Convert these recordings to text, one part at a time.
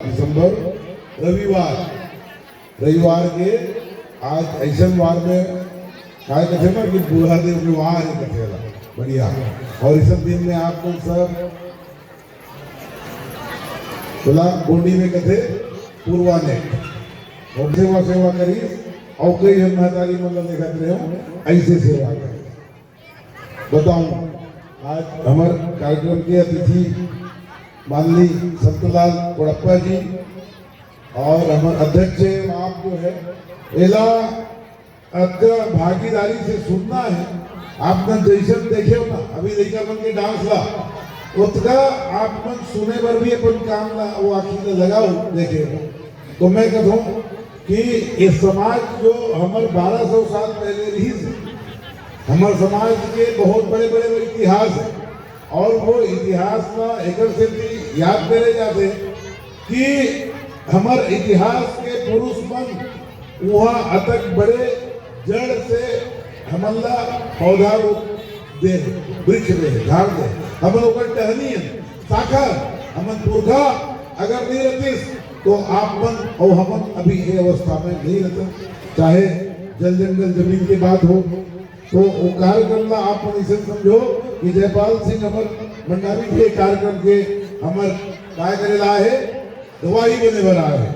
दिसंबर रविवार के आज ऐसा वार में काय कथे ना कि बूढ़ा देव के वार है कथेला बढ़िया। और इस दिन में आप लोग सब बोला गोंडी में कथे पूर्वा ने और सेवा करी और कई हम महतारी मतलब देखा रहे हो ऐसे सेवा करें। बताऊं आज हमारे कार्यक्रम के अतिथि मानली संतलाल कोड़प्पा जी और हमारे अध्यक्ष आप जो है एला भागीदारी से सुनना है। आप मन जैसे देखे हो ना अभी लड़का मन के डांस ला उतना आप मन सुने पर भी अपन काम ला वो आखिर लगाओ देखे। तो मैं कहता हूँ कि ये समाज जो हमारे 1200 साल पहले रही हमारे समाज के बहुत बड़े बड़े इतिहास है और वो इतिहास का एक से भी याद करे जाते कि हमारे इतिहास के पुरुष मन वहाँ अतक बड़े जड़ से हमला पौधा दे वृक्ष दे झाड़ दे हम लोग टहनी शाखा हम पुरखा अगर नहीं रहती तो आप मन और हम अभी ये अवस्था में नहीं रहते। चाहे जल जंगल जमीन की बात हो तो वो कार्यक्रम आप इसे समझो कि जयपाल सिंह अमर भंडारी के कार्यक्रम के हमार काय करेला है दवाई बने बना है।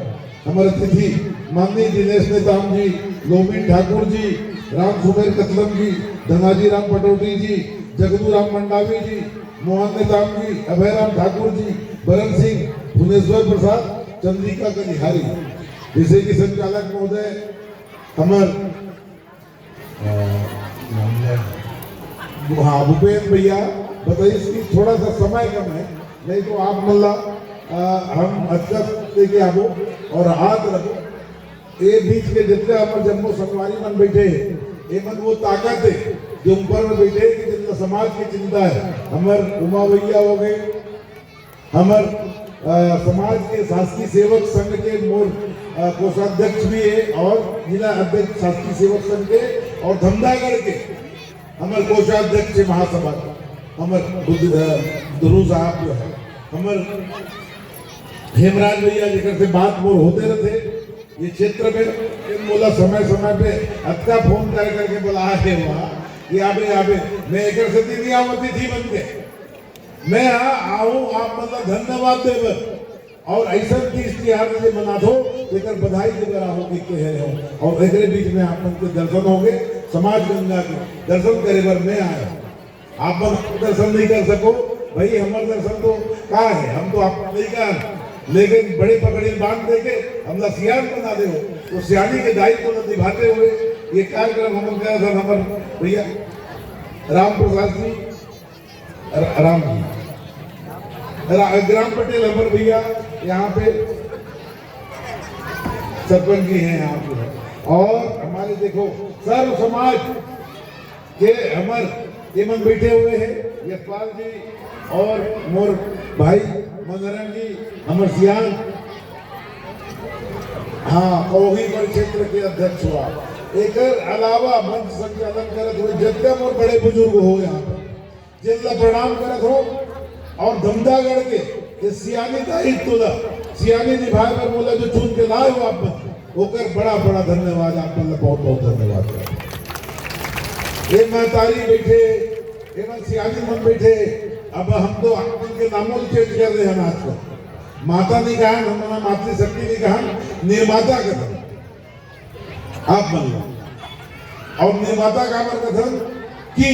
हमारे अतिथि माननीय दिनेश नेताम जी, लोमिन ठाकुर जी, राम सुमेर कतलम जी, धनाजी राम पटौटी जी, जगदू राम मंडावी जी, मोहन नेताम जी, अभय राम ठाकुर जी, बरन सिंह, भुवनेश्वर प्रसाद, चंद्रिका कनिहारी जैसे कि संचालक महोदय हमार हाँ भूपेंद्र भैया बताइए इसकी थोड़ा सा समय कम है नहीं तो आप मल्ला हम अच्छा लेके आवो और हाथ रखो ये बीच के जितने हमारे जम्मू संगवारी मन बैठे ये मन वो ताकत है जो ऊपर में बैठे कि जितना समाज की चिंता है। हमार उमा भैया हो गए हमार समाज के शासकीय सेवक संघ के मोर कोषाध्यक्ष भी है और जिला अध्यक्ष शासकीय सेवक संघ के और धमदागढ़ के हमारे कोषाध्यक्ष महासभा हमारे गुरु साहब जो है हमारे हेमराज भैया जिकर से बात वो होते रहते ये क्षेत्र में बोला समय समय पे अच्छा फोन करके बोला है वहाँ कि आबे मैं एक से दीदी आवती थी बन के मैं आऊँ आप मतलब धन्यवाद देव और ऐसा चीज तिहार से मना दो लेकर बधाई देकर हो और एक बीच में आप उनके दर्शन होंगे समाज गंगा के दर्शन करे बार मैं आया आप दर्शन नहीं कर सको भाई हमारे दर्शन तो कहा है हम तो आप नहीं कहा लेकिन बड़े पकड़े बांध देके हमला सियान बना दे तो सियानी के दायित्व को निभाते हुए ये कार्यक्रम हम गया था हमारे भैया राम प्रसाद जी राम ग्राम पटेल अमर भैया यहाँ पे सरपंच जी हैं यहाँ पे और हमारे देखो सर्व समाज के हमारे एमन बैठे हुए हैं यशपाल जी और मोर भाई मनोरंजन जी अमर सियान हाँ ओही पर क्षेत्र के अध्यक्ष हुआ एक अलावा मंच संचालन करत हुए जितने मोर बड़े बुजुर्ग हो यहाँ पर जिनका प्रणाम करत हो और धमदागढ़ के सियानी दायित्व सियानी निभाए पर बोला जो चुन के लाए हो आप होकर बड़ा बड़ा धन्यवाद आप बहुत बहुत धन्यवाद। ये महतारी बैठे एवं सियानी मन बैठे अब हम तो उनके नामों चेंज कर रहे हैं आज को माता नहीं कहा हमारा मातृशक्ति नहीं कहा निर्माता कथन आप मान लो और निर्माता का कथन कि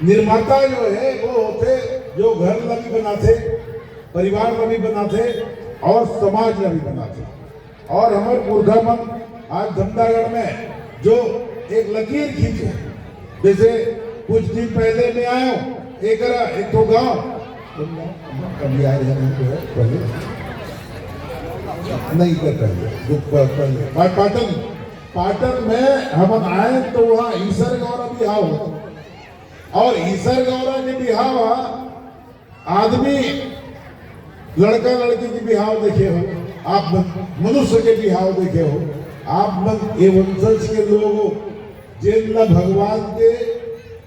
निर्माता जो है वो होते जो घर लगी बनाते परिवार लगी बनाते और समाज लगी बनाते और हमारे मुर्गा मन आज धमदागढ़ में जो एक लकीर खींचे जैसे कुछ दिन पहले मैं आया हूँ एक तो गाँव कभी आए पहले नहीं पहले पाटन में हम आए तो वहाँ ईसर गौरा बिहाव होता और ईसर गौरा के बिहाव आदमी लड़का लड़की की बिहाव देखे हो आप मनुष्य के बिहाव देखे हो आप ये वंशज के लोग जिनला भगवान के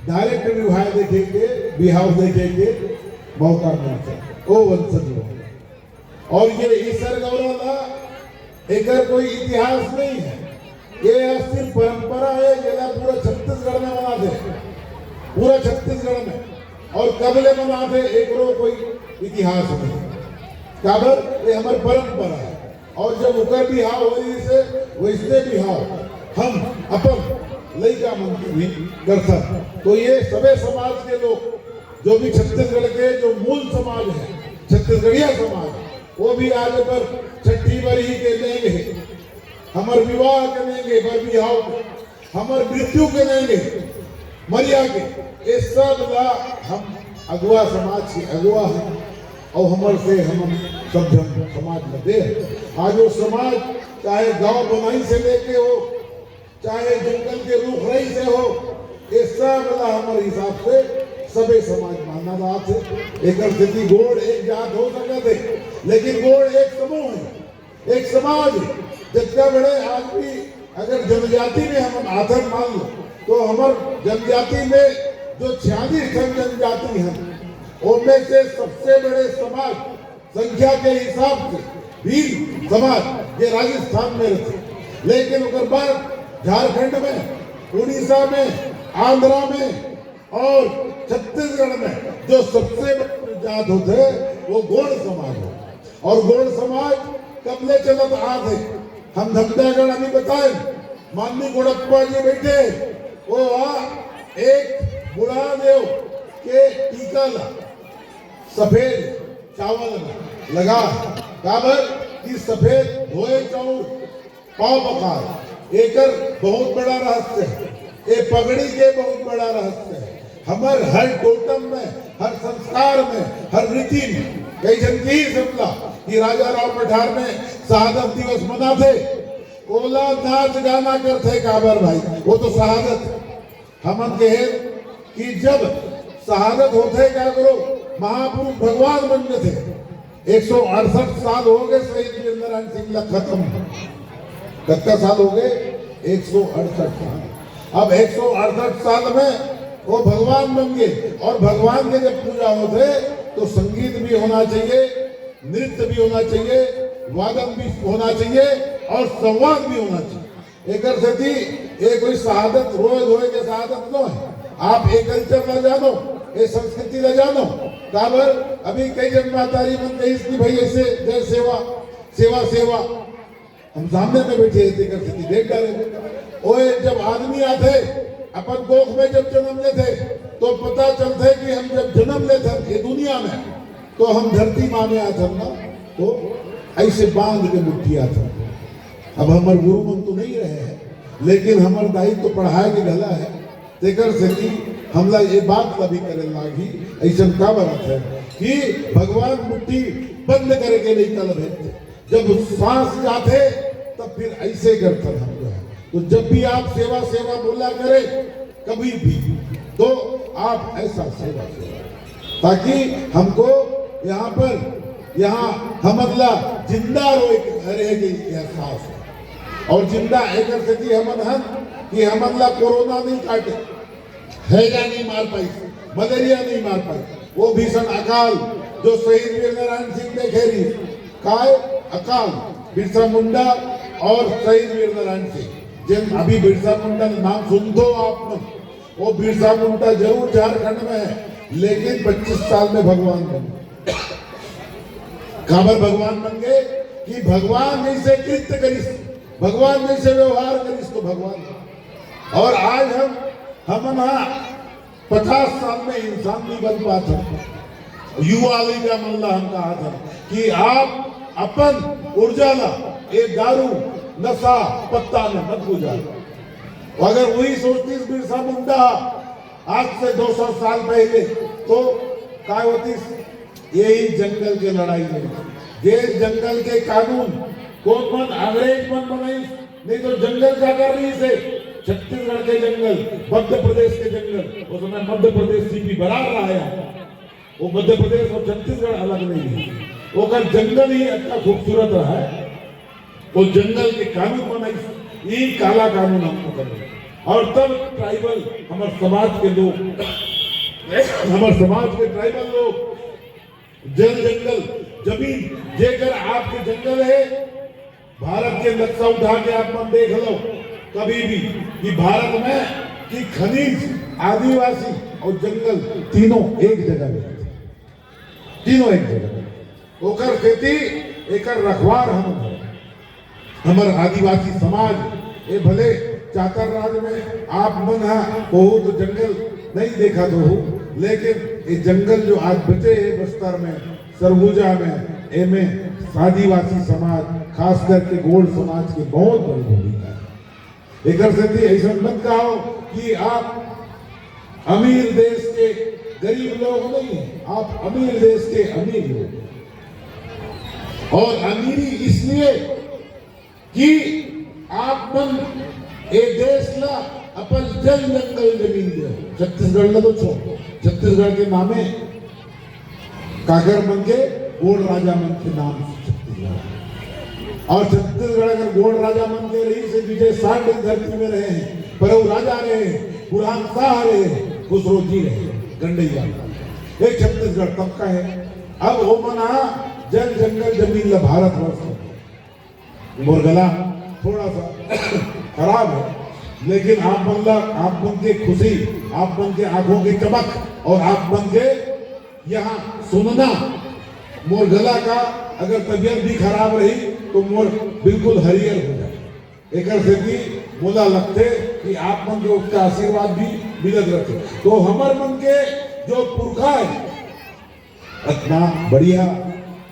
डायरेक्ट विवाह देखेंगे बिहाव देखेंगे मौका मिलता है वो वंशज लोग और ये ईश्वर गौरव था एक कोई इतिहास नहीं है, ये सिर्फ परंपरा है। जरा पूरा छत्तीसगढ़ में बना थे, पूरा छत्तीसगढ़ में, और कबले बना थे एक कोई इतिहास नहीं। काबर ये हमारी परंपरा है। और जब उकर बिहाव हो से वैसे बिहाव हम अपन लड़का मन भी करता। तो ये सभी समाज के लोग जो भी छत्तीसगढ़ के जो मूल समाज है, छत्तीसगढ़िया समाज, वो भी आज पर छठी बरी के लेंगे, हमार विवाह करेंगे, बर बिहाव, हमार मृत्यु करेंगे, मरिया के, ये सब ला हम अगुआ समाज के अगुआ हैं और हमारे से हम सब जन समाज में दे। आज वो समाज चाहे गांव बनाई से लेके हो, चाहे जंगल के रुख रही से हो, ये सब ला हमारे हिसाब से सबे समाज मानना बात है। एक स्थिति गोड़ एक जात हो सकते थे, लेकिन गोड़ एक समूह है, एक समाज है। जितना बड़े आज भी अगर जनजाति में हम आधर मान लो तो हमार जनजाति में जो 46 जनजाति है, उनमें से सबसे बड़े समाज संख्या के हिसाब से भील समाज ये राजस्थान में रहते। लेकिन उसके बाद झारखंड में, उड़ीसा में, आंध्रा में और छत्तीसगढ़ में जो सबसे बड़े जात होते वो गोड़ समाज हो। और गोड़ समाज कबले चलत आते, हम धमदागढ़ अभी बताए, माननीय गोड़प्पा जी बैठे, वो एक बुढ़ा देव के टीका ला सफेद चावल लगा, काबर की सफेद धोए चाउर पाव पकार एकर बहुत बड़ा रहस्य है। ये पगड़ी के बहुत बड़ा रहस्य है। हमार हर टोटम में, हर संस्कार में, हर रीति में कई जन की समझा कि राजा राव पठार में शहादत दिवस मनाते, ओला नाच गाना करते, काबर भाई वो तो शहादत। हम कहे कि जब शहादत होते क्या करो, महापुरुष भगवान बन गए थे। 168 साल हो गए शहीद वीरनारायण सिंह खत्म, कितना साल हो गए? 168 साल। अब 168 साल में वो भगवान बन गए। और भगवान के जब पूजा होते तो संगीत भी होना चाहिए, नृत्य भी होना चाहिए, वादन भी होना चाहिए और संवाद भी होना चाहिए। एक अर्थ ये कोई शहादत रोए धोए के शहादत न है। आप एक कल्चर ला जानो, ये संस्कृति ला जानो। काबर अभी कई जन मातारी मन कही कि भाई ऐसे जय सेवा सेवा सेवा, हम सामने में बैठे देख डाले। ओए जब आदमी आते अपन गोख में जब जन्म लेते तो पता चलते कि हम जब जन्म लेते ये दुनिया में तो हम धरती माँ में आते ना, तो ऐसे बांध के मुट्ठी आते। अब हमारे गुरु मन तो नहीं रहे हैं, लेकिन हमारे दायित्व तो पढ़ाए के गला है। तेकर से कि हमला ये बात कभी करे लागी ऐसा का बात है कि भगवान मुट्ठी बंद करके नहीं कल भेजते। जब सांस जाते तब फिर ऐसे करते हम जो है। तो जब भी आप सेवा सेवा बोला करें कभी भी, तो आप ऐसा सेवा सेवा, ताकि हमको यहाँ पर यहाँ हम अगला जिंदा रहेगी एहसास है। और जिंदा एक स्थिति हम कि हम अगला कोरोना नहीं काटे, हैजा नहीं मार पाई, मलेरिया नहीं मार पाई, वो भीषण अकाल जो शहीद वीरनारायण सिंह ने खेरी काय अकाल, बिरसा मुंडा और शहीद वीरनारायण सिंह। जिन अभी बिरसा मुंडा नाम सुन दो आप, वो बिरसा मुंडा जरूर झारखंड में है, लेकिन 25 साल में भगवान बन गए। काबर भगवान बन गए कि भगवान जैसे कृत्य करिस, भगवान जैसे व्यवहार करिस तो भगवान। और आज हम 50 साल में इंसान नहीं बन पाते। युवा लीगा मल्ला हम कहा था कि आप अपन ऊर्जा ला एक दारू नशा पत्ता में मत गुजारो। अगर वही सोचती बिरसा मुंडा आज से 200 साल पहले तो क्या होती, यही जंगल के लड़ाई में ये जंगल के कानून कौन मन अंग्रेज मन बनाई, नहीं तो जंगल क्या कर रही से छत्तीसगढ़ के जंगल, मध्य प्रदेश के जंगल, उस समय मध्य प्रदेश सीपी बराबर रहा है। वो मध्य प्रदेश और छत्तीसगढ़ अलग नहीं है, वो कर जंगल ही अच्छा खूबसूरत रहा है। वो जंगल के कानून बनाई, ये काला कानून हमको कर। और तब ट्राइबल हमारे समाज के लोग, हमारे समाज के ट्राइबल लोग जल जंगल जमीन जेकर आपके जंगल है, भारत के नक्शा उठा के आप मन देख लो कभी भी कि भारत में कि खनिज, आदिवासी और जंगल तीनों एक जगह में, तीनों एक जगह में ओकर खेती एकर रखवार हम हमार आदिवासी समाज। ये भले चातर राज में आप मन हो तो जंगल नहीं देखा तो हो, लेकिन ये जंगल जो आज बचे है बस्तर में, सरगुजा में, एमे आदिवासी समाज खास करके गोड़ समाज की बहुत बड़ी भूमिका है। एक से ऐसा मत कहो कि आप अमीर देश के गरीब लोग नहीं, आप अमीर देश के अमीर लोग। और अमीरी इसलिए कि आप मन ए देश ला अपन जल जंगल जमीन दिया। छत्तीसगढ़ ला तो छोड़, छत्तीसगढ़ के नामे काकर मन के गोड़ राजा मन के नाम छत्तीसगढ़। और छत्तीसगढ़ अगर गोड़ राजा मन के रही से विजय साठ धरती में रहे हैं, परव राजा रहे, बुरहान शाह रहे, खुसरो जी रहे, गंडैया एक छत्तीसगढ़ तब का है। अब वो मना जल जंगल जमीन ला भारत वर्ष मुरगला थोड़ा सा खराब है, लेकिन आप मन के खुशी, आप मन के आंखों की चमक और आप मन के यहाँ सुनना मोर गला का अगर तबीयत भी खराब रही तो मोर बिल्कुल हरियर हो जाए। एक से भी बोला लगते कि आप मन के उसका आशीर्वाद भी मिलत रखे। तो हमार मन के जो पुरखा है इतना बढ़िया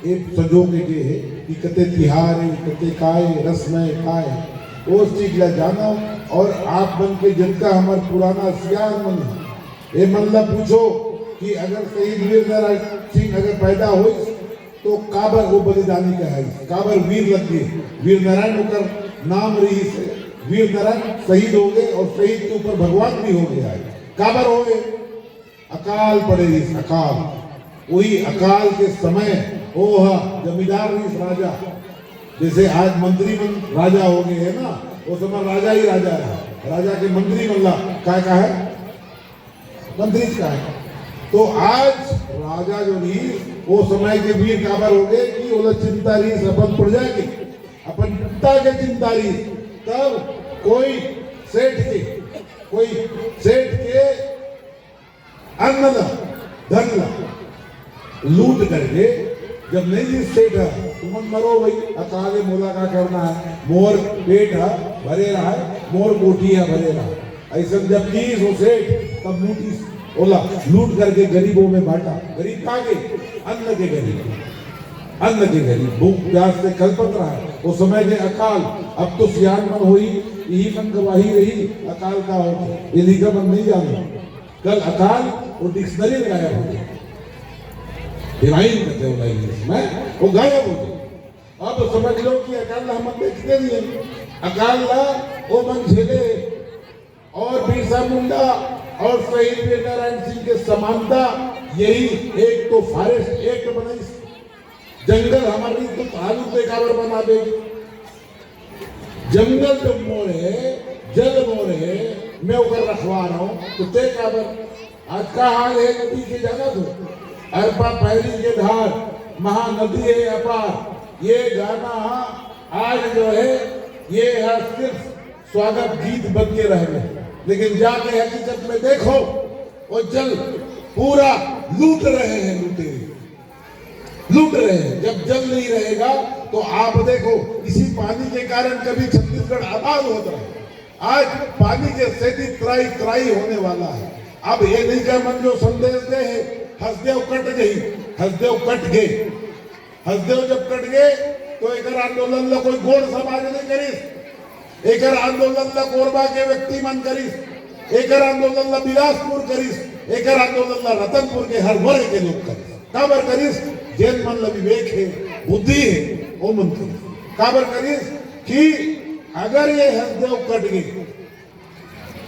एक संजोगे के है कि कते तिहार है, कते काय रसमय काय वो चीज ला जानो। और आप मन के जिनका हमार पुराना सियान मन है, ये मन ला पूछो कि अगर शहीद वीर नारायण सिंह अगर पैदा हो तो काबर वो बलिदानी का है, काबर वीर लग गए, वीर नारायण होकर नाम रही से वीर नारायण शहीद हो गए और शहीद के ऊपर भगवान भी हो गया है। काबर हो गए, अकाल पड़े इस अकाल, वही अकाल के समय ओह जमींदार इस राजा, जैसे आज मंत्री मन राजा हो गए है ना, वो समय राजा ही राजा है, राजा के मंत्री मल्ला क्या है, मंत्री का है। तो आज राजा जो भी वो समय के वीर काबर हो गए कि वो चिंता रही अपन प्रजा की, अपन पिता के चिंता रही। तब कोई सेठ के अन्न ला धन ला लूट करके जब नहीं जी सेठ है तुम मरो भाई, अकाले मोला का करना है, मोर पेट है भरे रहा है, मोर कोठी है भरे रहा है। ऐसा जब चीज हो सेठ तब लूटी ओला लूट करके गरीबों में बांटा। गरीब कहाँ गए, अन्न के गरीब, अन्न के गरीब भूख प्यास से कल्पत रहा है। वो समय के अकाल, अब तो सियान मन हुई यही मन गवाही रही अकाल का हो, ये लिखा मन नहीं जाने। कल अकाल वो डिक्शनरी में गायब हो गया, डिवाइन कहते हो इंग्लिश में, वो गायब हो गया। अब समझ लो कि अकाल हम देखते नहीं है, अकाल ला वो मन झेले और बिरसा मुंडा और शहीद वीर नारायण सिंह के समानता यही एक तो फॉरेस्ट एक्ट बनाई, जंगल हमारी तो आलू पे काबर बना देगी। जंगल जब मोरे जल मोरे मैं उकर रखवा रहा हूँ तो ते काबर। आज का हाल है नदी के जाना तो अरपा पहली के धार महानदी है अपार, ये गाना आज जो है ये है सिर्फ स्वागत गीत बन के रह गए, लेकिन जाके हकीकत में देखो वो जल पूरा लूट रहे हैं, लूट रहे हैं। जब जल नहीं रहेगा तो आप देखो इसी पानी के कारण कभी छत्तीसगढ़ आबाद होता है, आज पानी के सेती त्राई होने वाला है। अब ये नहीं का मन जो संदेश दे है हसदेव कट गई, हसदेव कट गए, हसदेव जब कट गए तो एक आंदोलन ला कोई गोड़ समाज नहीं करीस, एक आंदोलन ला कोरबा के व्यक्ति मन करीस, एक आंदोलन ला बिलासपुर करीस, एक आंदोलन ला रतनपुर के हर वर्ग के लोग करीस। काबर करीस, जेन मन ला विवेक है बुद्धि है वो मन करीस। काबर करीस कि अगर ये हसदेव कट गए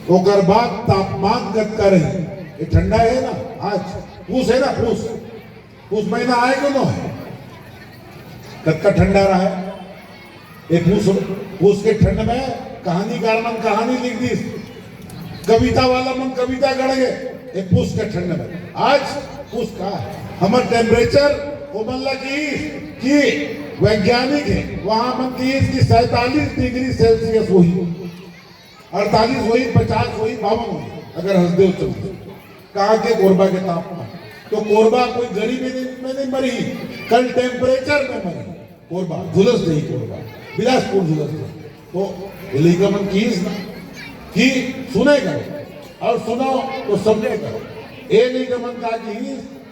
ओकर बाद तापमान कटका रही, ये ठंडा है ना, आज पूस है ना, पूस महीना आएगा ना, कटका ठंडा रहा है। एक पूस के ठंड में कहानीकार मन कहानी लिख दी, कविता वाला मन कविता गढ़ गए एक पूस के ठंड में। आज पूस का हमार टेम्परेचर वो मतलब कि वैज्ञानिक है वहां मन की 47 डिग्री सेल्सियस हुई, 48 हुई, 50 हुई, 52 हुई अगर हंसदेव चलते कहा के कोरबा के तापमान। तो कोरबा कोई गरीबी में नहीं मरी, कल टेम्परेचर में मरी कोरबा, झुलस नहीं कोरबा, बिलासपुर झुलस नहीं। तो इलीगमन की सुने करो और सुनो तो समझे करो। ए निगमन का की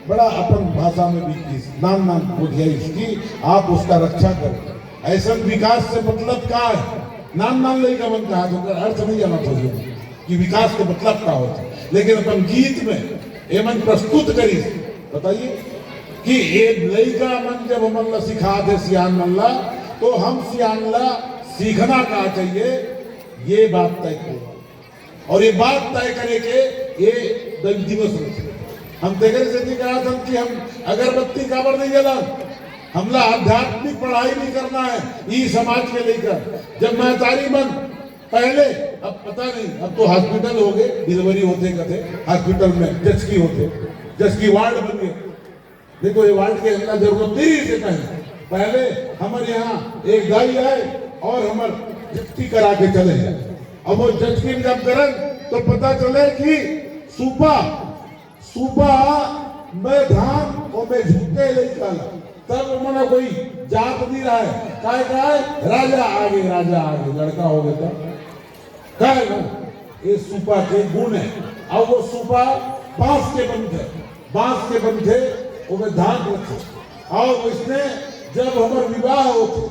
बड़ा अपन भाषा में भी की नाम बुझिया इसकी आप उसका रक्षा करो। ऐसा विकास से मतलब क्या है, नाम निगमन कहा तो अर्थ नहीं जाना चाहिए कि विकास के मतलब क्या होता है। लेकिन अपन गीत में एमन प्रस्तुत करी बताइए कि ये लड़का मन जब मन सिखा दे सियान मल्ला तो हम सियानला सीखना कहा चाहिए, ये बात तय करो। और ये बात तय करे के ये दिवस रखे हम तेगर से कहा था कि हम अगरबत्ती काबर नहीं जला, हमला आध्यात्मिक पढ़ाई नहीं करना है ये समाज के लेकर। जब महतारी मन पहले, अब पता नहीं, अब तो हॉस्पिटल हो गए, डिलीवरी होते कथे हॉस्पिटल में जचकी होते, जचकी वार्ड बन गए। देखो ये वार्ड के हमला जरूरत नहीं से पहले हमारे यहाँ एक दाई आए और हमार जचकी करा के चले जाए। अब वो जचकी जब करन तो पता चले कि सुबह में धान और में झुके ले चला, तब उन्होंने कोई जात नहीं रहा है, काय राजा आगे लड़का हो गया था काय ना ये सुपा के गुण है। अब वो सुपा बांस के बनते वो में धान रखे और इसने जब हमारे विवाह होते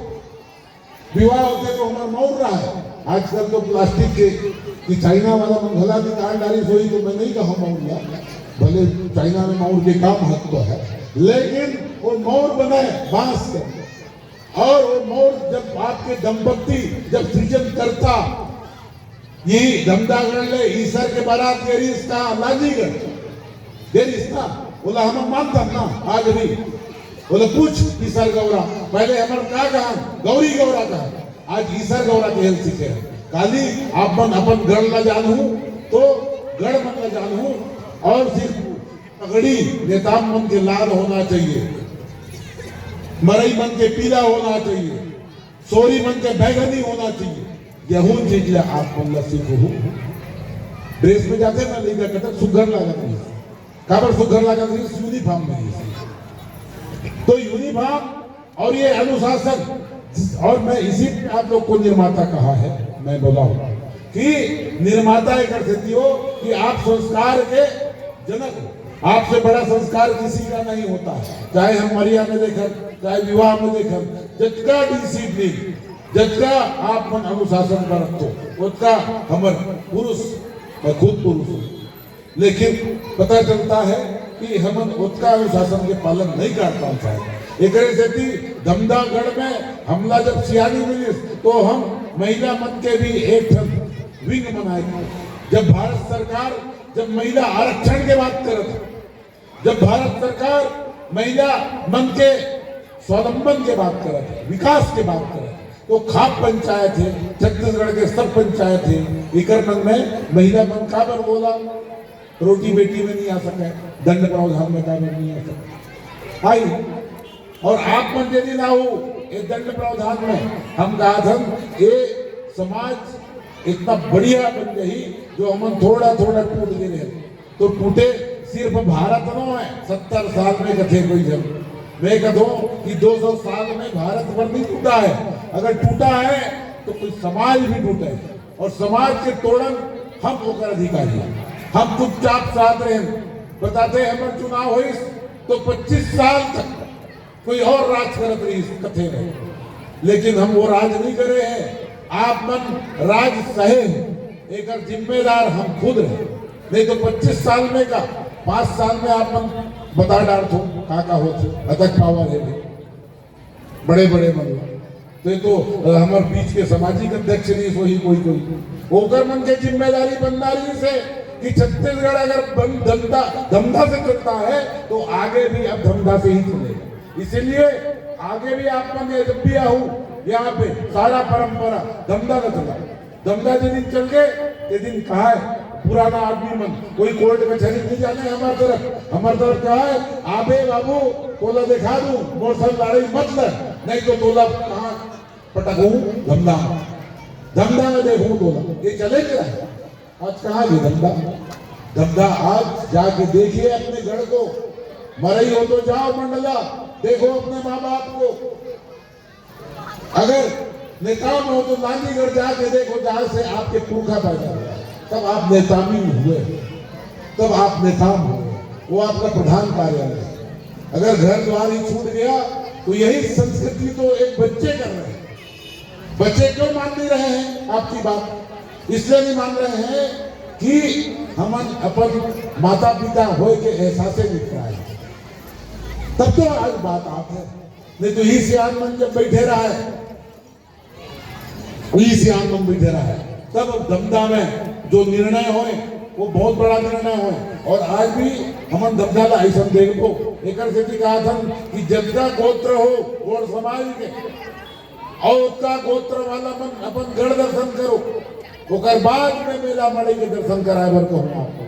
तो हमारा मौर रहा है। आजकल तो प्लास्टिक के कि चाइना वाला मंगला की कार डाली सोई तो मैं नहीं कहा मौर, भले चाइना में मौर के काम हक तो है, लेकिन वो मौर बना है बांस के। और वो मौर जब आपके दंपत्ति जब सृजन करता ये दमदागढ़ ले ईसर के बारात ये रिश्ता लाजीगढ़ ये रिश्ता बोला हम मानता ना आज भी बोले पूछ ईसर गौरा पहले हमारे कहा गौरी गौरा कहा, आज ईसर गौरा के हेल सीखे काली अपन गढ़ ला जानू तो गढ़ मन ला जानू और सिर्फ पगड़ी नेताम मन के लाल होना चाहिए, मरई मन के पीला होना चाहिए, सोरी मन के बैगनी होना चाहिए। यहूं चीज आप मन सीखो ड्रेस में जाते ना लेकर कहते सुघर लागत नहीं काबर सुघर लागत नहीं यूनिफॉर्म में तो यूनिफॉर्म और ये अनुशासन। और मैं इसी आप लोग को निर्माता कहा है, मैं बोला हूं कि निर्माता एक स्थिति हो कि आप संस्कार के जनक हो, आपसे बड़ा संस्कार किसी का नहीं होता। चाहे हम मरिया में देखा चाहे विवाह में देखा, जितना डिसिप्लिन जितना आप मन अनुशासन पर रखो उतना हमर पुरुष, मैं खुद पुरुष हूँ, लेकिन पता चलता है कि हम उतना अनुशासन के पालन नहीं कर पाते हैं। एक धमदागढ़ में हमला जब सियानी मिली तो हम महिला मन के भी एक विंग बनाए। जब भारत सरकार जब महिला आरक्षण के बात कर रहा, जब भारत सरकार महिला मन के स्वावलंबन के बात कर रहा था, विकास के बात कर रहा था, तो खाप पंचायत है छत्तीसगढ़ के सब पंचायत है इकर मन में महिला मन का पर बोला रोटी बेटी में नहीं आ सका, दंड प्रावधान में का नहीं आ सका आई। और आप मन यदि ना हो ये दंड प्रावधान में हम कहा था ये समाज इतना बढ़िया बन गई जो हम थोड़ा थोड़ा टूट गए तो टूटे सिर्फ भारत नो है 70 साल में कथे कोई जब मैं कहूँ कि 200 साल में भारत भर नहीं टूटा है, अगर टूटा है तो कोई समाज भी टूटे और समाज के तोड़न हम होकर अधिकारी हम चुपचाप साथ रहे बताते हमारे चुनाव हुई तो 25 साल तक कोई और राज करत रही कथे रहे, लेकिन हम वो राज नहीं करे हैं। आप मन राज सहे एक जिम्मेदार हम खुद रहे, नहीं तो 25 साल में का 5 साल में आप मन बता डाल थो का होते अतक पावर है बड़े बड़े मन तो ये तो हमारे बीच के सामाजिक अध्यक्ष नहीं सोही कोई ओकर मन के जिम्मेदारी बंदारी से कि छत्तीसगढ़ अगर धमधा से चलता है तो आगे भी अब धमधा से ही चलेगा। इसीलिए आगे भी आप मन जब भी आऊं यहाँ पे सारा परंपरा धमधा का चला, धमधा जिस दिन चल गए ये दिन कहा है पुराना आदमी मन कोई कोर्ट कचहरी नहीं जाने हमारे तरफ क्या है, आबे बाबू तोला दिखा दूं, मोर सर लड़ाई मत लड़, नहीं तो तोला कहाँ पटकूं, धमदा में देखूं तोला, ये चले क्या है? आज कहाँ भी धमदा आज जाके देखिए अपने घर को, मरई हो तो जाओ मंडला, देखो अपने माँ बाप को, अगर नेताओं में हो तो नानीगढ़ जाके देखो जहां से आपके पुरखा पैदा हुआ, तब आप नेतामी हुए, तब आप नेता हुए, वो आपका प्रधान कार्यालय है। अगर घर द्वार ही छूट गया तो यही संस्कृति तो एक बच्चे कर रहे हैं। बच्चे क्यों मान नहीं रहे हैं आपकी बात? इसलिए नहीं मान रहे हैं कि हम अपन माता पिता हो के एहसास नहीं कराए, तब तो आज बात आप है। नहीं तो ही सियान मन जब बैठे रहा है, वही सियान मन बैठे रहा है, तब धमदा में जो निर्णय होए वो बहुत बड़ा निर्णय होए। और आज भी हम धमदा ला ऐसा देखो, एक कहा था कि जब गोत्र हो और समाज के और उसका गोत्र वाला मन अपन गढ़ दर्शन करो, ओकर बाद में मेला मड़ई के दर्शन कराए बर कहूँ आपको।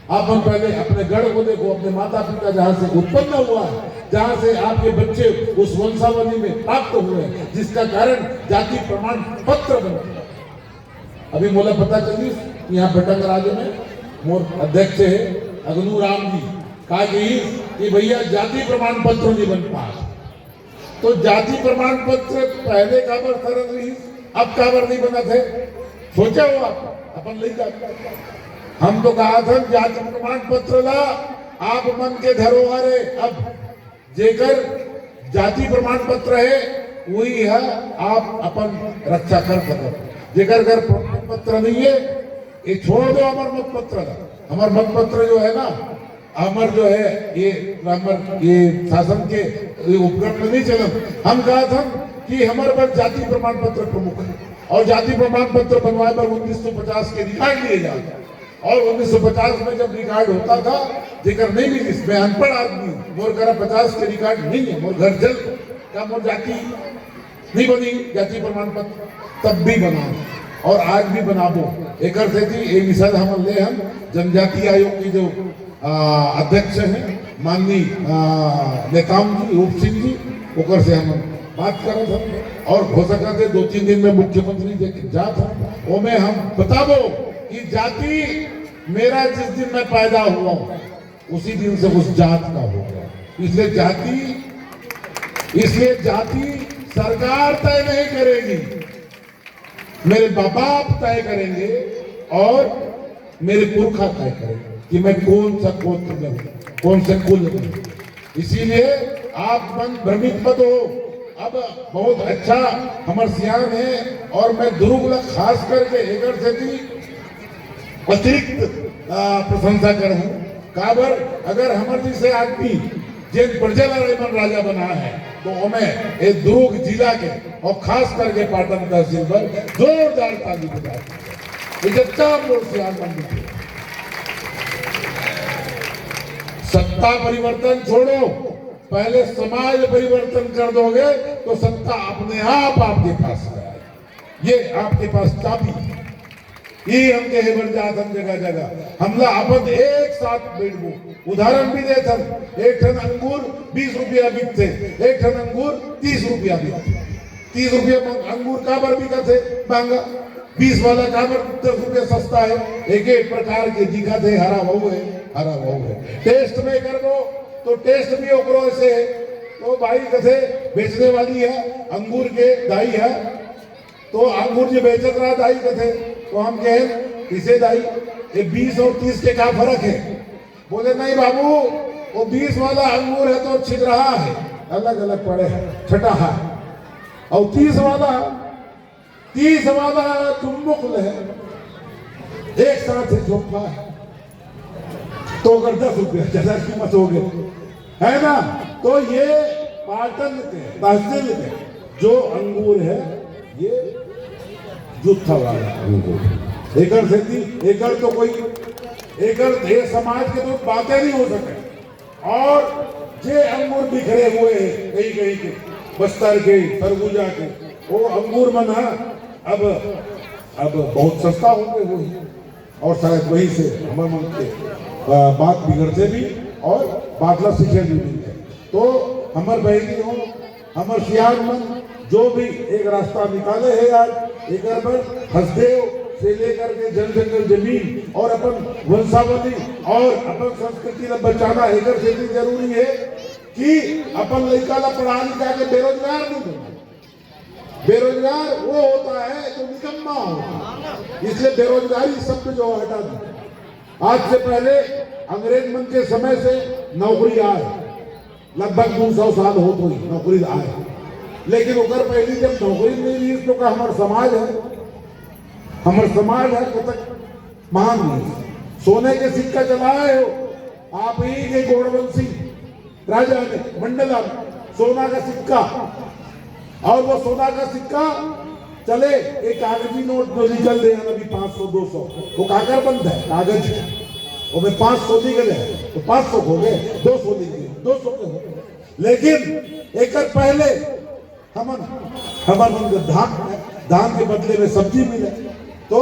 आप पहले अपने गढ़ को देखो, अपने माता पिता जहाँ से उत्पन्न हुआ है, जहाँ से आपके बच्चे उस वंशावली में प्राप्त हुए, जिसका कारण जाति प्रमाण पत्र बना। अभी मोला पता चली यहाँ बटंग राज्य में मोर अध्यक्ष है अग्नू राम जी कहा कि भैया जाति प्रमाण पत्र नहीं बन पा, तो जाति प्रमाण पत्र पहले का बर सरल रही, अब का बर नहीं बना थे, सोचा हो आप अपन ले जाते। हम तो कहा था जाति प्रमाण पत्र ला आप मन के धरोहर है, अब जेकर जाति प्रमाण पत्र है वही है आप अपन रक्षा कर सको, जेकर घर प्रमाण पत्र नहीं है ये छोड़ दो। अमर मत पत्र, अमर मत पत्र जो है ना, अमर जो है ये शासन के उपक्रम में नहीं चला। हम कहा था कि हमारे पास जाति प्रमाण पत्र प्रमुख है और जाति प्रमाण पत्र बनवाए पर 1950 के रिकॉर्ड लिए जाए, और 1950 में जब रिकॉर्ड होता था जेकर नहीं मिली, मैं अनपढ़ आदमी, मोर घर 50 के रिकॉर्ड नहीं है, मोर घर जल का मोर जाति नहीं बनी जाति प्रमाण पत्र, तब भी बना और आज भी बनाबो। एक विषय हम ले हम जनजाति आयोग की जो अध्यक्ष हैं माननीय नेताम जी रूप सिंह जी, ओकर से हम बात करत हम, और हो सका थे 2-3 दिन में मुख्यमंत्री जात हम, वो में हम बताबो कि जाति मेरा जिस दिन मैं पैदा हुआ उसी दिन से उस जात का हो गया। इसलिए जाति सरकार तय नहीं करेगी, मेरे बाप तय करेंगे और मेरे पुरखा तय करेंगे कि मैं कौन सा गोत्र में हूं, कौन से कुल में। इसीलिए आप मन भ्रमित मत हो। अब बहुत अच्छा हमारे सियान है और मैं दुर्ग खास करके एकर से भी अतिरिक्त प्रशंसा करूं। काबर अगर हमारे जैसे आदमी जिन प्रजल रेमन राजा बना है तो हमें ये दुर्ग जिला के और खास करके पाटन तहसील पर जोरदार ताली बजाती है। सत्ता परिवर्तन छोड़ो, पहले समाज परिवर्तन कर दोगे तो सत्ता अपने आप आपके पास आए। ये आपके पास चाबी, ये हम कहे बन जात हम जगह जगह हमला अपन एक साथ बैठबो। उदाहरण भी दे थम, एक टन अंगूर 20 रुपया बिकते, एक टन अंगूर 30 रुपया बिकते। 30 रुपया अंगूर का बर बिकते महंगा, 20 वाला का बर 10 रुपया सस्ता है। एक एक प्रकार के दिखत है, हरा बहु है, हरा बहु है। टेस्ट में कर दो तो टेस्ट भी ओकरो से है। तो भाई कथे बेचने वाली है अंगूर के दाई है, तो अंगूर जो बेचत रहा दाई कथे, तो हम कहे इसे दाई ये 20 और 30 के क्या फर्क है? बोले नहीं बाबू, वो 20 वाला अंगूर है तो छिद रहा है, अलग अलग पड़े हैं, छटा है, और 30 वाला तुमुकल है, एक साथ है झोंका है, तो अगर 10 रुपया ज्यादा कीमत हो गई है ना। तो ये पाटन के तहसील के जो अंगूर है ये जुत्था वाला अंगूर, एकड़ से एकड़ तो कोई एकड़ ये समाज के तो बातें नहीं हो सके। और जे अंगूर बिखरे हुए हैं कहीं कहीं के, बस्तर के, सरगुजा के, वो अंगूर मन है अब बहुत सस्ता हो गए, वो और शायद वहीं से हमारे मन के बात बिगड़ते भी और बातला सीखे भी मिलते। तो हमारे बहनी हो, हमारे सियार मन जो भी एक रास्ता निकाले है आज एक पर हसदेव से लेकर के जन जंगल जमीन और अपन वंशावली और अपन संस्कृति को बचाना एक से भी जरूरी है कि अपन लड़का ला पढ़ा लिखा के बेरोजगार नहीं होना। बेरोजगार वो होता है जो निकम्मा होता है, इसलिए बेरोजगारी शब्द जो हटा दो। आज से पहले अंग्रेज मन के समय से नौकरी आए, लगभग 200 साल हो गई नौकरी आए, लेकिन ओकर पहली जब नौकरी नहीं रही तो का हमार समाज है, हमार समाज है तो तक महान नहीं। सोने के सिक्का चलाए हो आप ही के गौड़वंशी राजा ने मंडला सोना का सिक्का, और वो सोना का सिक्का चले एक कागजी नोट जो निकल रहे हैं अभी 500 200 वो कागर बंद है कागज, वो में 500 निकले तो 500 हो गए, 200 निकले 200 हो गए। लेकिन एक पहले हमन धान के बदले में सब्जी मिले, तो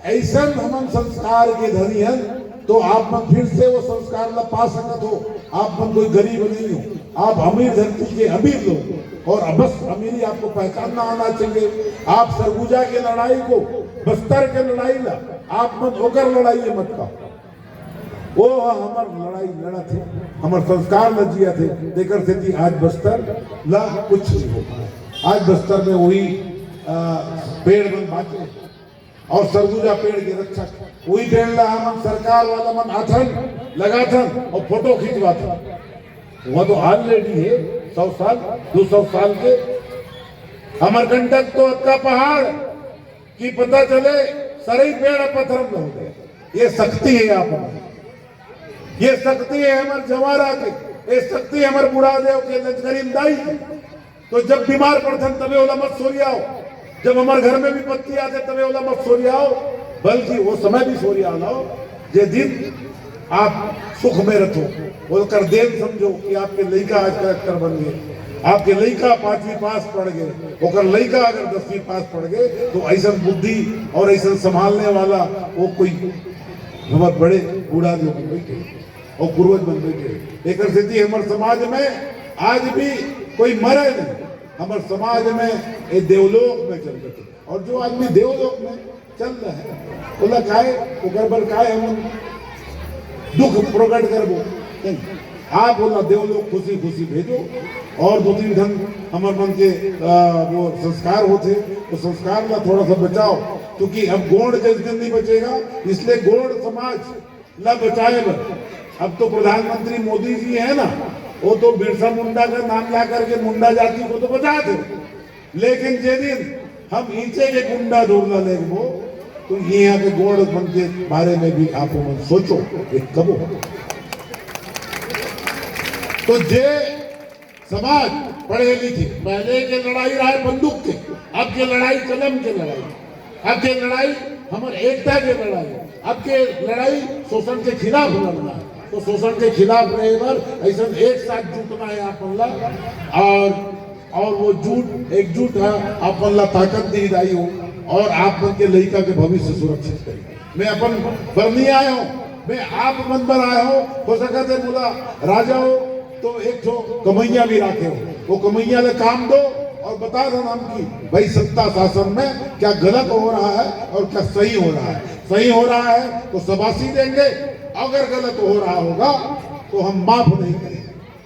ऐसा हमन संस्कार के धनी है तो आप मन फिर से वो संस्कार ला पा सकत हो। आप मन कोई गरीब नहीं हो, आप अमीर धरती के अमीर लोग, और बस अमीरी आपको पहचानना आना चाहिए। आप सरगुजा के लड़ाई को बस्तर के लड़ाई ला आप मन होकर लड़ाई मत का, वो हमार लड़ाई लड़ा थे, हमार संस्कार न जिया थे, देकर से थी आज बस्तर ला कुछ नहीं हो पाया। आज बस्तर में वही पेड़ बन बाकी और सरगुजा पेड़ की रक्षक वही पेड़ ला हम सरकार वाला मन आथन लगा था और फोटो खींचवा था। वह तो ऑलरेडी है 100 साल 200 साल के। अमरकंटक तो अक्का पहाड़ की पता चले सरई पेड़ पत्थर में हो गए। ये शक्ति है आप, ये शक्ति है हमारे जवारा के, ये शक्ति है हमारे बुढ़ादेव के नजकरीम दाई के। तो जब बीमार पड़ते तबे ओला मत सोरियाओ, जब हमारे घर में भी पत्ती आते तबे ओला मत सोरियाओ, बल्कि वो समय भी सोरिया लाओ जे दिन आप सुख में रखो, वो कर देन समझो कि आपके लड़का आज कलेक्टर बन गए, आपके लड़का 5वीं पास पढ़ गए, वो लड़का अगर 10वीं पास पढ़ गए तो ऐसा बुद्धि और ऐसा संभालने वाला वो कोई बहुत बड़े बूढ़ा जो बन बैठे और पूर्वज बन बैठे। एक स्थिति हमारे समाज में आज भी कोई मरे नहीं, हमारे समाज में ये देवलोक में चल रहे, और जो आदमी देवलोक में चल रहा है बोला काहे ऊपर काहे हम दुख प्रकट करबो, आप बोला देवलोक खुशी खुशी भेजो। और 2-3 ढंग हमारे मन के वो संस्कार होते, तो संस्कार ला थोड़ा सा बचाओ, क्योंकि अब गोड़ जिस दिन नहीं बचेगा, इसलिए गोड़ समाज ला बचाए बर। अब तो प्रधानमंत्री मोदी जी है ना, वो तो बिरसा मुंडा का नाम ला करके मुंडा जाति को तो बचा थे, लेकिन जे दिन हम नीचे के गुंडा ढूंढना लेगो तो ये यहाँ के गोड़ मन के बारे में भी आप सोचो एक कबो। तो जे समाज पढ़े लिखे, पहले के लड़ाई रहा बंदूक के, अब के लड़ाई कलम के लड़ाई, अब के लड़ाई हमारे एकता के लड़ाई, अब के लड़ाई शोषण के खिलाफ लड़ना है। तो शोषण के खिलाफ रहे पर ऐसा एक साथ जुटना है आप और वो जुट एकजुट है आप ताकत दी दाई हो, और आप मन के लड़का के भविष्य सुरक्षित करें। मैं अपन बरनी आया हूँ, मैं आप मन पर आया हूँ, हो सका थे बोला राजा हो तो एक जो कमैया भी रखे हो, वो कमैया ले काम दो और बता दो नाम की भाई सत्ता शासन में क्या गलत हो रहा है और क्या सही हो रहा है। सही हो रहा है तो शाबाशी देंगे, अगर गलत हो रहा होगा तो हम माफ नहीं करेंगे।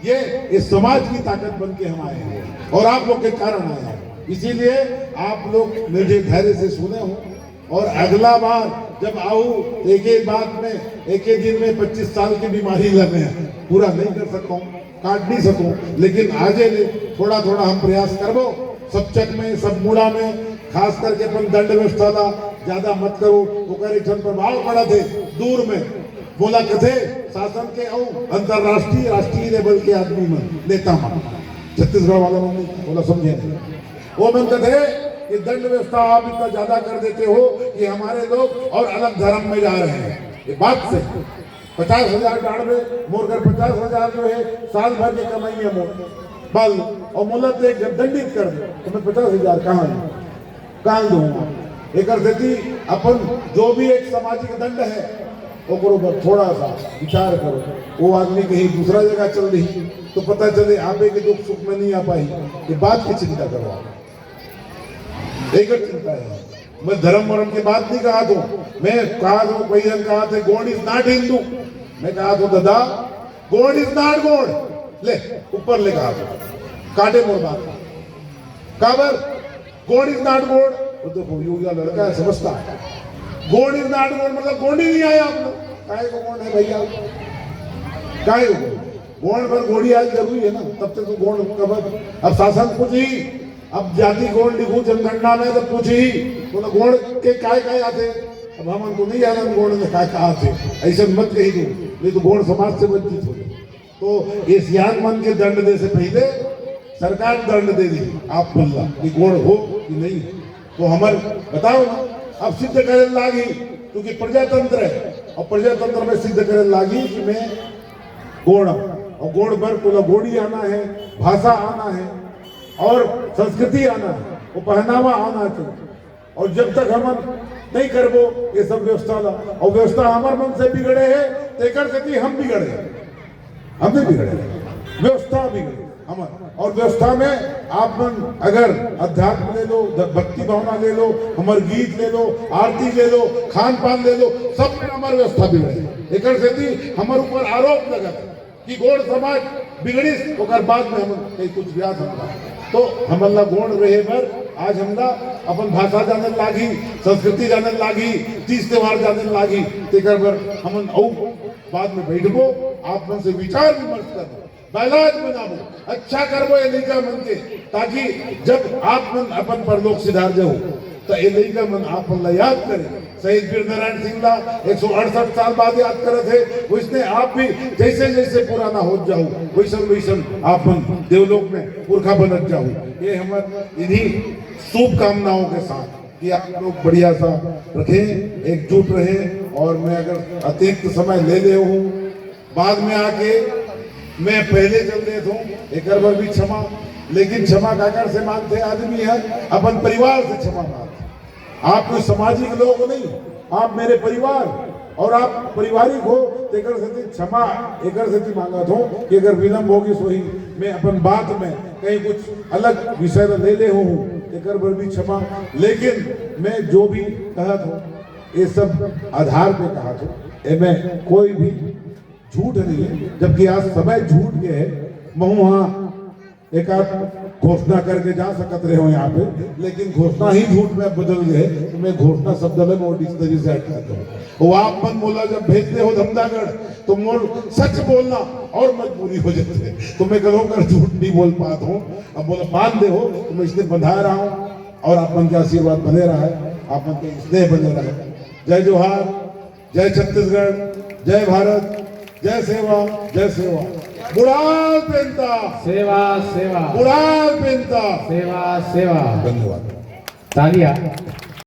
ये इस समाज की ताकत बन के हम आए हैं और आप लोग के कारण आए हैं, इसीलिए आप लोग मुझे धैर्य से सुने हो। और अगला बार जब आऊँ एक एक बात में एक एक दिन में 25 साल की बीमारी लगे हैं, पूरा नहीं कर सकूं, काट नहीं सकूं, लेकिन आगे थोड़ा थोड़ा हम प्रयास करबो। सब चक में सब मुड़ा में खास करके अपन दंड व्यवस्था ला ज्यादा मत करो, ओकर एक प्रभाव पड़ा थे दूर में बोला कथे शासन के अंतरराष्ट्रीय राष्ट्रीय लेवल के आदमी में नेता मन छत्तीसगढ़ वाला मन बोला समझे नहीं, वो मन कथे कि दंड व्यवस्था आप इतना ज्यादा कर देते हो कि हमारे लोग और अलग धर्म में जा रहे हैं। ये बात से 50,000 डाढ़वे मोरकर 50,000 जो है साल भर की कमाई है मोर बल और मुलत एक दंडित कर दो तो मैं 50,000 कहाँ दूंगा। एक थी अपन जो भी एक सामाजिक दंड है ओकरो पर थोड़ा सा विचार करो। वो आदमी कहीं दूसरा जगह चल रही तो पता चले आपे के दुख सुख में नहीं आ पाई, ये बात की चिंता करो। एक चिंता है, मैं धर्म वरम की बात नहीं कहा तो, मैं कहा तो कोई जन कहा थे गॉड इज नॉट हिंदू, मैं कहा तो दादा गॉड इज नॉट गॉड, ले ऊपर ले कहा तो काटे मोर बात काबर गॉड इज नॉट गॉड। वो देखो योगिया लड़का है समझता है, गॉड इज नॉट गॉड मतलब गॉड ही नहीं आया आप लोग, काहे को गॉड है भैया, काहे को गॉड पर गोड़ी आज जरूरी है ना, तब तक तो गॉड कबर। अब शासन कुछ ही, अब जाति गौड़ लिखू जनगणना में तो पूछ ही बोला गौड़ के काय आते, अब हम उनको नहीं जाना गौड़ ने काय कहा थे, ऐसा मत कही दो नहीं तो गौड़ समाज से वंचित हो। तो ये सियान मन के दंड दे से पहले सरकार दंड दे दी, आप बोलना कि गौड़ हो कि नहीं, तो हमारे बताओ ना। अब सिद्ध करे लागी क्योंकि प्रजातंत्र है और प्रजातंत्र में सिद्ध करे लागी कि मैं गौड़ हूं, और गौड़ पर बोला गोड़ी आना है, भाषा आना है और संस्कृति आना है, वो पहनावा आना चाहिए। और जब तक हम नहीं करबो ये सब व्यवस्था ला, और व्यवस्था हमारे मन से बिगड़े है तेकर से हम बिगड़े, हम नहीं बिगड़े, व्यवस्था बिगड़े हमारे। और व्यवस्था में आप मन अगर अध्यात्म ले लो, भक्ति भावना ले लो, हमारे गीत ले लो, आरती ले लो, खान पान ले लो, सब में हमारी व्यवस्था बिगड़े। एक से हमारे ऊपर आरोप लगा कि गौड़ समाज बिगड़ी और बाद में हम कहीं कुछ व्यास हमला, तो हमला गौड़ रहे पर आज हमला अपन भाषा जाने लागी, संस्कृति जाने लागी, तीज त्योहार जाने लागी, तेकर पर हमन औ बाद में बैठबो, आप मन से विचार विमर्श करबो, बैलाज बनाबो, अच्छा करबो ये लड़का मन के, ताकि जब आप मन अपन परलोक सिधार जाओ तो ये लड़का मन आप मन ला याद करे। शहीद वीर नारायण सिंह ला 168 साल बाद याद करे थे, उसने आप भी जैसे जैसे पुराना हो जाओ वैसन वैसन आप मन देवलोक में पुरखा बनत जाओ। ये हमारे इन्हीं शुभकामनाओं के साथ कि आप लोग बढ़िया सा रखें, एकजुट रहे। और मैं अगर अतिरिक्त समय ले ले हूँ बाद में आके मैं पहले चल रहे हूँ एक बार भी क्षमा, लेकिन क्षमा काकर से मांगते आदमी है अपन परिवार से क्षमा मांगते। आप कोई सामाजिक लोग नहीं, आप मेरे परिवार और आप पारिवारिक हो, तेकर से क्षमा एकर से मांगा था कि अगर विलंब होगी सोही मैं अपन बात में कहीं कुछ अलग विषय में ले हूँ एकर पर भी क्षमा। लेकिन मैं जो भी कहा था ये सब आधार पे कहा था, मैं कोई भी झूठ नहीं है, जबकि आज समय झूठ के है। महू हाँ एक आध घोषणा करके जा सकते रहे हो यहाँ पे, लेकिन घोषणा ही झूठ में बदल गए, तो मैं घोषणा शब्द में मोर डिक्शनरी से हटाता हूँ। वो आप मन बोला जब भेजते हो धमदागढ़ तो मोर सच बोलना और मजबूरी हो जाती है, तो मैं कहो कर झूठ नहीं बोल पाता हूँ। अब बोला बांध दे हो तो मैं इसलिए बंधा रहा हूँ, और आप मन के आशीर्वाद बने रहा है, आप मन के स्नेह बने रहा है। जय जोहार, जय छत्तीसगढ़, जय भारत, जय सेवा, जय सेवा। बुढ़ाल पेंता सेवा सेवा, बुढ़ाल पेंता सेवा सेवा। धन्यवाद। तालियां।